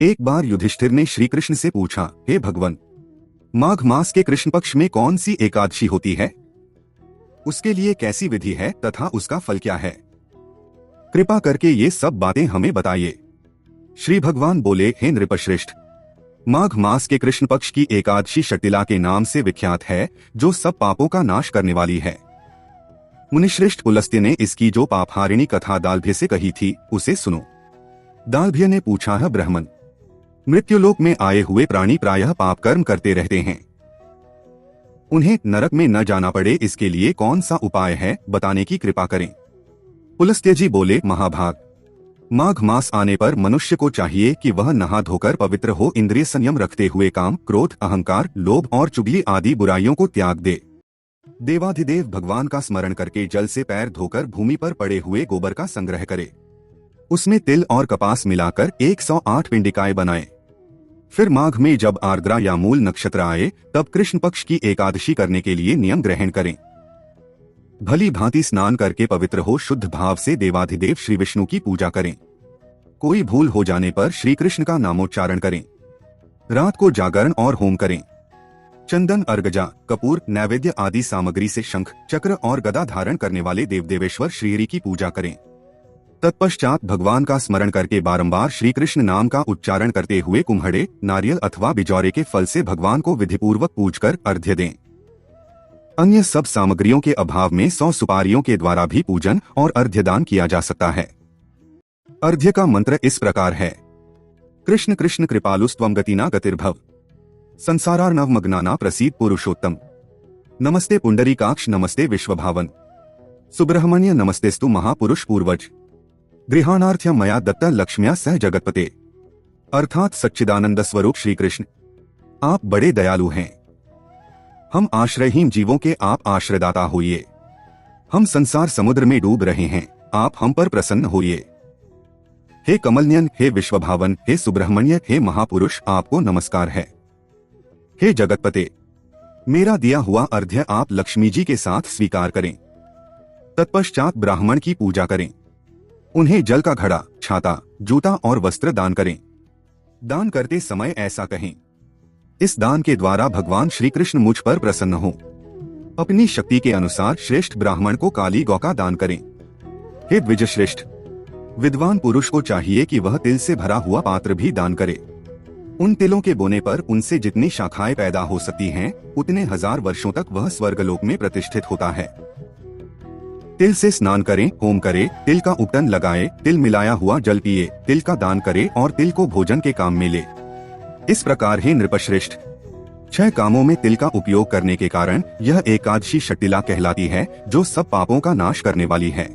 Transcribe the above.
एक बार युधिष्ठिर ने श्री कृष्ण से पूछा, हे भगवान, माघ मास के कृष्ण पक्ष में कौन सी एकादशी होती है? उसके लिए कैसी विधि है तथा उसका फल क्या है? कृपा करके ये सब बातें हमें बताइए। श्री भगवान बोले, हे नृपश्रेष्ठ, माघ मास के कृष्ण पक्ष की एकादशी षटिला के नाम से विख्यात है, जो सब पापों का नाश करने वाली है। मुनिश्रेष्ठ पुलस्त्य ने इसकी जो पापहारिणी कथा दालभ्य से कही थी, उसे सुनो। दालभ्य ने पूछा, है ब्राह्मण, मृत्युलोक में आए हुए प्राणी प्रायः पाप कर्म करते रहते हैं, उन्हें नरक में न जाना पड़े, इसके लिए कौन सा उपाय है, बताने की कृपा करें। पुलस्त्य जी बोले, महाभाग, माघ मास आने पर मनुष्य को चाहिए कि वह नहा धोकर पवित्र हो, इंद्रिय संयम रखते हुए काम, क्रोध, अहंकार, लोभ और चुगली आदि बुराइयों को त्याग दे। देवाधिदेव भगवान का स्मरण करके जल से पैर धोकर भूमि पर पड़े हुए गोबर का संग्रह करे, उसमें तिल और कपास मिलाकर 108 पिंडिकाएं बनाए। फिर माघ में जब आर्द्रा या मूल नक्षत्र आए, तब कृष्ण पक्ष की एकादशी करने के लिए नियम ग्रहण करें। भली भांति स्नान करके पवित्र हो शुद्ध भाव से देवाधिदेव श्री विष्णु की पूजा करें। कोई भूल हो जाने पर श्री कृष्ण का नामोच्चारण करें। रात को जागरण और होम करें। चंदन, अर्गजा, कपूर, नैवेद्य आदि सामग्री से शंख, चक्र और गदा धारण करने वाले देवदेवेश्वर श्रीहरि की पूजा करें। तत्पश्चात भगवान का स्मरण करके बारंबार श्री कृष्ण नाम का उच्चारण करते हुए कुम्हड़े, नारियल अथवा बिजौरे के फल से भगवान को विधिपूर्वक पूजकर अर्घ्य दें। अन्य सब सामग्रियों के अभाव में 100 सुपारियों के द्वारा भी पूजन और अर्घ्यदान किया जा सकता है। अर्घ्य का मंत्र इस प्रकार है, कृष्ण कृष्ण कृपालुस्त्वं गतिना गतिर्भव, संसारार्णव मग्नाना प्रसीद पुरुषोत्तम, नमस्ते पुंडरीकाक्ष नमस्ते विश्वभावन, सुब्रह्मण्य नमस्तेस्तु महापुरुष पूर्वज, गृहाणार्थ्य मया दत्त लक्ष्म्या सह जगतपते। अर्थात सच्चिदानंद स्वरूप श्री कृष्ण, आप बड़े दयालु हैं। हम आश्रयहीन जीवों के आप आश्रयदाता होइए। हम संसार समुद्र में डूब रहे हैं, आप हम पर प्रसन्न होइए। हे कमलनयन, हे विश्वभावन, हे सुब्रह्मण्य, हे महापुरुष, आपको नमस्कार है। हे जगतपते, मेरा दिया हुआ अर्घ्य आप लक्ष्मी जी के साथ स्वीकार करें। तत्पश्चात ब्राह्मण की पूजा करें। उन्हें जल का घड़ा, छाता, जूता और वस्त्र दान करें। दान करते समय ऐसा कहें, इस दान के द्वारा भगवान श्री कृष्ण मुझ पर प्रसन्न हो। अपनी शक्ति के अनुसार श्रेष्ठ ब्राह्मण को काली गौ का दान करें। हे द्विजश्रेष्ठ, विद्वान पुरुष को चाहिए कि वह तिल से भरा हुआ पात्र भी दान करे। उन तिलों के बोने पर उनसे जितनी शाखाएं पैदा हो सकती हैं, उतने 1000 वर्षों तक वह स्वर्गलोक में प्रतिष्ठित होता है। तिल से स्नान करें, होम करें, तिल का उपटन लगाए, तिल मिलाया हुआ जल पिए, तिल का दान करे और तिल को भोजन के काम में ले। इस प्रकार हे नृपश्रेष्ठ, 6 कामों में तिल का उपयोग करने के कारण यह एकादशी षटिला कहलाती है, जो सब पापों का नाश करने वाली है।